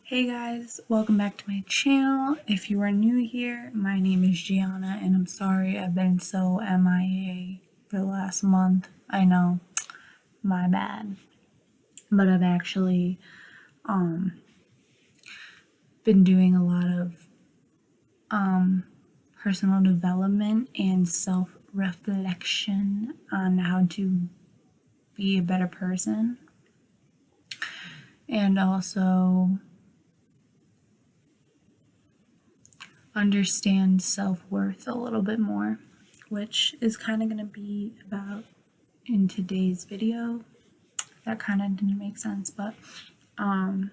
Hey guys, welcome back to my channel. If you are new here, my name is Gianna and I'm sorry I've been so MIA for the last month. I know, my bad. But I've actually been doing a lot of personal development and self-reflection on how to be a better person. And also understand self-worth a little bit more, which is kind of going to be about in today's video. That kind of didn't make sense, but I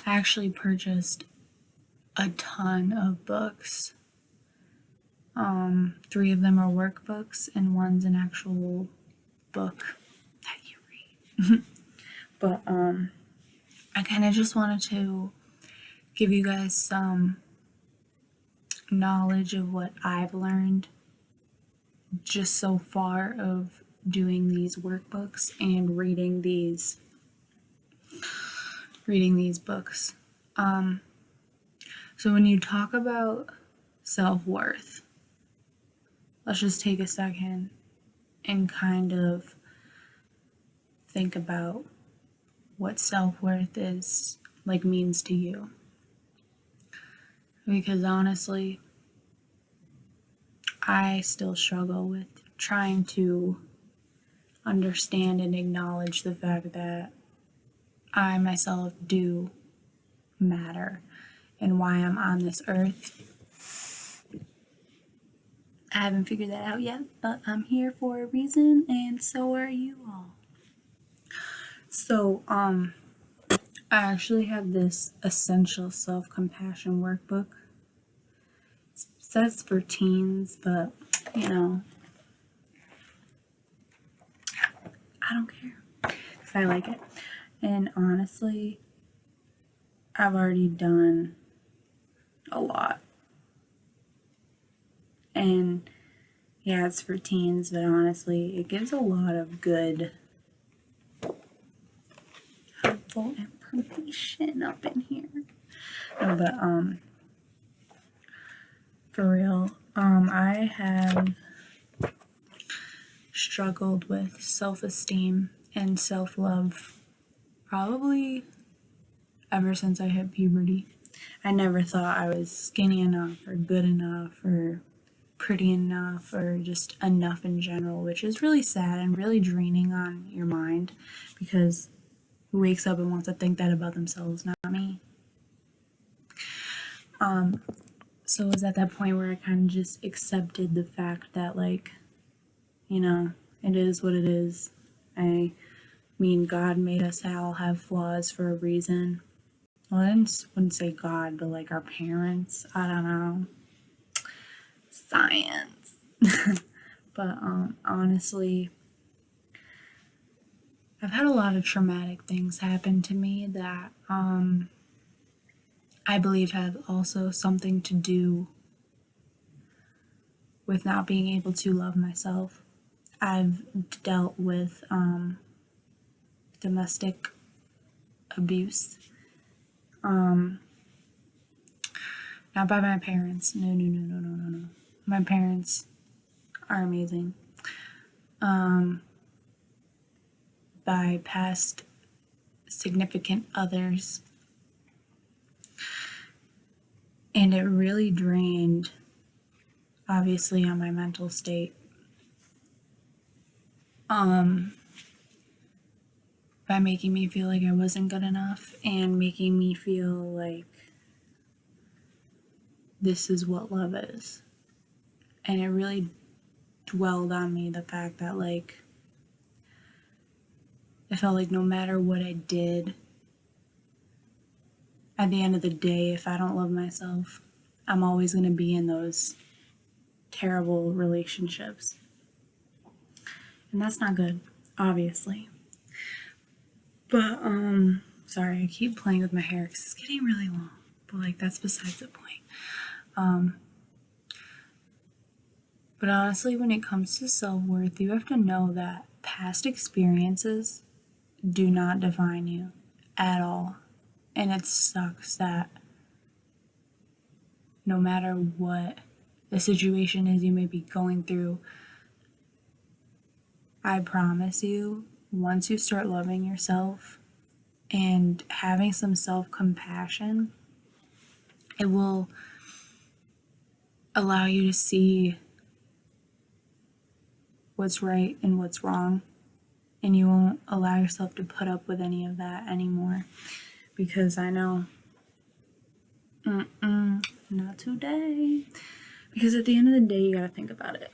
actually purchased a ton of books. 3 of them are workbooks and one's an actual book that you read. But I kind of just wanted to give you guys some knowledge of what I've learned just so far of doing these workbooks and reading these books. So when you talk about self-worth, let's just take a second and kind of think about what self-worth is means to you. Because honestly, I still struggle with trying to understand and acknowledge the fact that I myself do matter and why I'm on this earth. I haven't figured that out yet, but I'm here for a reason, and so are you all. So, I actually have this essential self-compassion workbook. It says for teens, but I don't care because I like it. And honestly, I've already done a lot. And yeah, it's for teens, but honestly, it gives a lot of good, helpful information up in here. No, but for real, I have struggled with self-esteem and self-love probably ever since I hit puberty. I never thought I was skinny enough or good enough or pretty enough or just enough in general, which is really sad and really draining on your mind, because who wakes up and wants to think that about themselves? Not me. So it was at that point where I kind of just accepted the fact that it is what it is. I mean, God made us all have flaws for a reason. Well, I wouldn't say God, but our parents. I don't know. Science. But honestly, I've had a lot of traumatic things happen to me that I believe have also something to do with not being able to love myself. I've dealt with domestic abuse. Not by my parents. No. My parents are amazing. By past significant others. And it really drained, obviously, on my mental state. By making me feel like I wasn't good enough and making me feel like this is what love is. And it really dwelled on me, the fact that I felt like no matter what I did, at the end of the day, if I don't love myself, I'm always going to be in those terrible relationships. And that's not good, obviously. But, sorry, I keep playing with my hair because it's getting really long. But, that's besides the point. But honestly, when it comes to self-worth, you have to know that past experiences do not define you at all. And it sucks that no matter what the situation is you may be going through, I promise you, once you start loving yourself and having some self-compassion, it will allow you to see what's right and what's wrong. And you won't allow yourself to put up with any of that anymore. Because I know, not today. Because at the end of the day, you gotta think about it.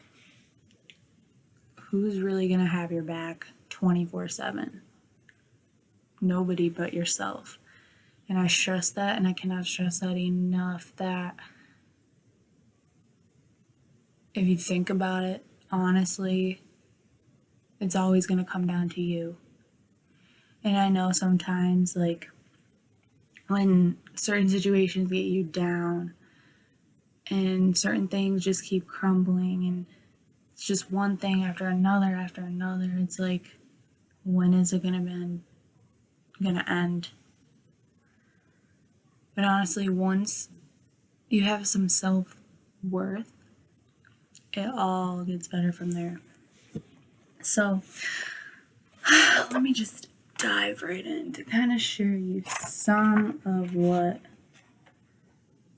Who's really gonna have your back 24/7? Nobody but yourself. And I stress that, and I cannot stress that enough, that if you think about it, honestly, it's always gonna come down to you. And I know sometimes, like, when certain situations get you down and certain things just keep crumbling and it's just one thing after another, it's like, when is it gonna end? But honestly, once you have some self-worth, it all gets better from there. So let me just dive right in to kind of share you some of what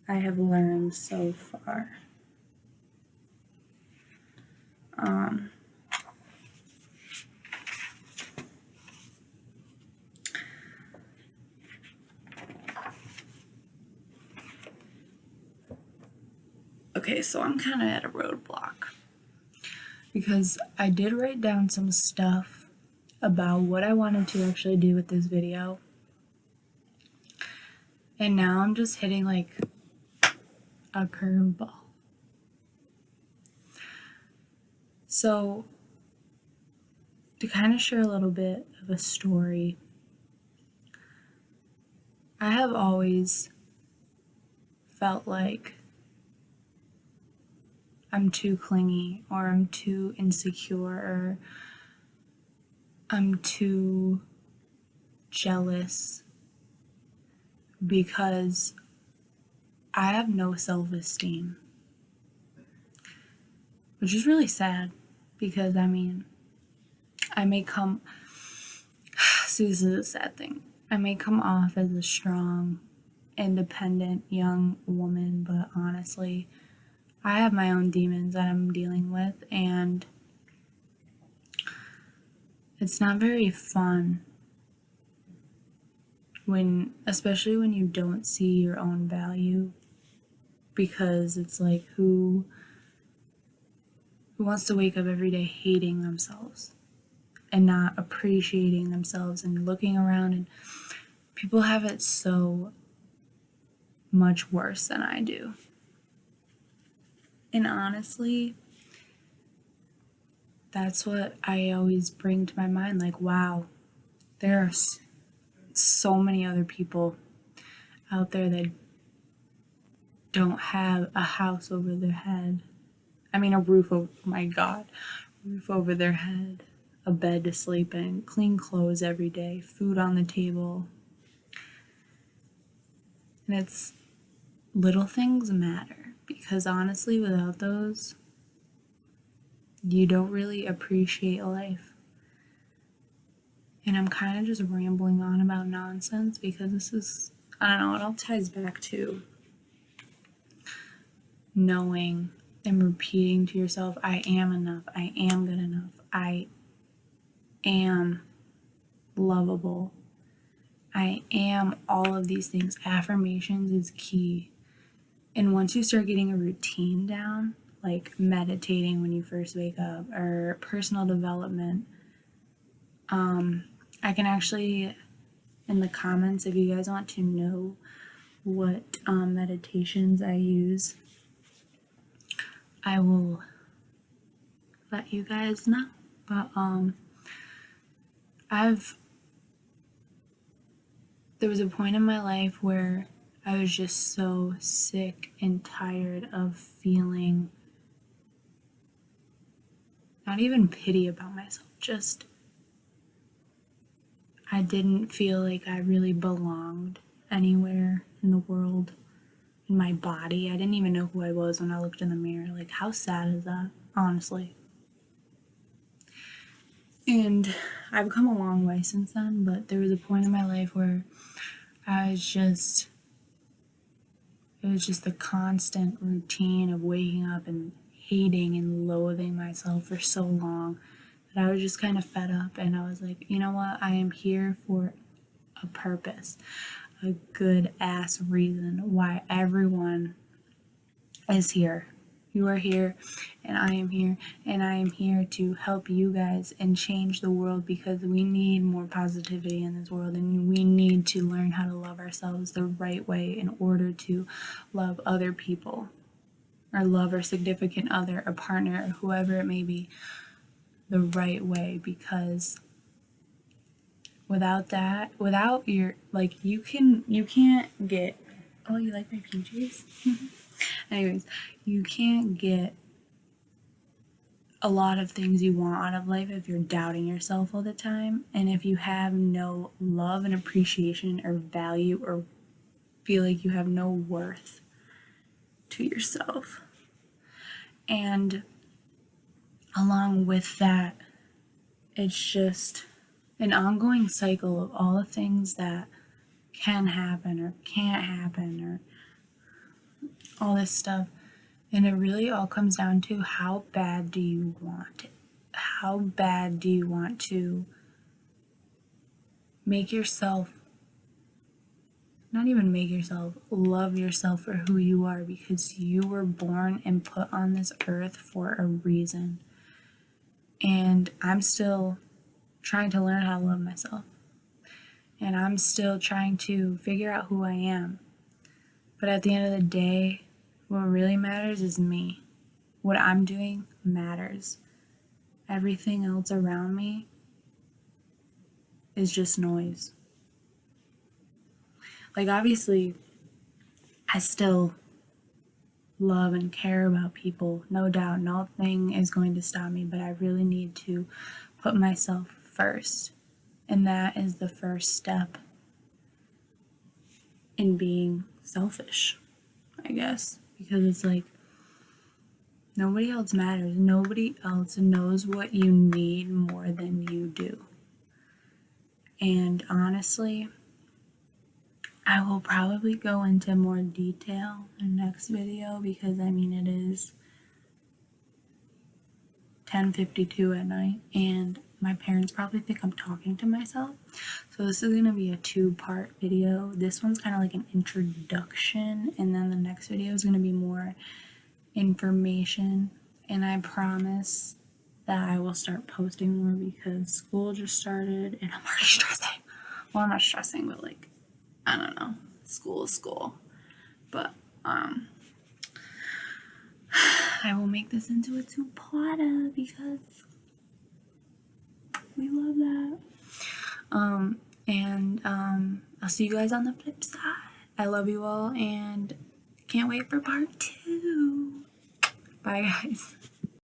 I have learned so far. Okay, so I'm kind of at a roadblock because I did write down some stuff about what I wanted to actually do with this video. And now I'm just hitting like a curveball. So, to kind of share a little bit of a story, I have always felt like I'm too clingy, or I'm too insecure, or I'm too jealous because I have no self-esteem. Which is really sad because, I mean, I may come, see, this is a sad thing. I may come off as a strong, independent young woman, but honestly, I have my own demons that I'm dealing with, and it's not very fun especially when you don't see your own value, because it's like, who wants to wake up every day hating themselves and not appreciating themselves and looking around, and people have it so much worse than I do. And honestly, that's what I always bring to my mind, like, wow, there's so many other people out there that don't have a house over their head. I mean, a roof over, my God, roof over their head, a bed to sleep in, clean clothes every day, food on the table. And it's little things matter, because honestly, without those, you don't really appreciate life. And I'm kind of just rambling on about nonsense because this is, I don't know, it all ties back to knowing and repeating to yourself, I am enough, I am good enough, I am lovable, I am all of these things. Affirmations is key. And once you start getting a routine down, like meditating when you first wake up, or personal development, I can actually, in the comments, if you guys want to know what meditations I use, I will let you guys know. But there was a point in my life where I was just so sick and tired of feeling not even pity about myself, just I didn't feel like I really belonged. anywhere in the world, in my body. I didn't even know who I was when I looked in the mirror. Like, how sad is that, honestly? And I've come a long way since then, but there was a point in my life where it was just the constant routine of waking up and hating and loathing myself for so long that I was just kind of fed up. And I was like, you know what? I am here for a purpose, a good ass reason why everyone is here. You are here, and I am here, and I am here to help you guys and change the world, because we need more positivity in this world, and we need to learn how to love ourselves the right way in order to love other people, or love our significant other, a partner, or whoever it may be, the right way. Because without that, without your, like, you can't get, oh, you like my PJs? Anyways, you can't get a lot of things you want out of life if you're doubting yourself all the time, and if you have no love and appreciation or value, or feel like you have no worth to yourself. And along with that, it's just an ongoing cycle of all the things that can happen or can't happen, or all this stuff. And it really all comes down to, how bad do you want it? How bad do you want to make yourself, not even make yourself, love yourself for who you are, because you were born and put on this earth for a reason. And I'm still trying to learn how to love myself. And I'm still trying to figure out who I am. But at the end of the day, what really matters is me. What I'm doing matters. Everything else around me is just noise. Like, obviously, I still love and care about people. No doubt, nothing is going to stop me, but I really need to put myself first. And that is the first step in being selfish, I guess. Because it's like, nobody else matters. Nobody else knows what you need more than you do. And honestly, I will probably go into more detail in the next video, because I mean, it is 10:52 at night, and my parents probably think I'm talking to myself. So this is going to be a 2-part video. This one's kind of like an introduction, and then the next video is going to be more information. And I promise that I will start posting more, because school just started and I'm already stressing. Well, I'm not stressing, but like, I don't know. School is school. But I will make this into a 2-parter, because we love that. I'll see you guys on the flip side. I love you all, and can't wait for part 2. Bye, guys.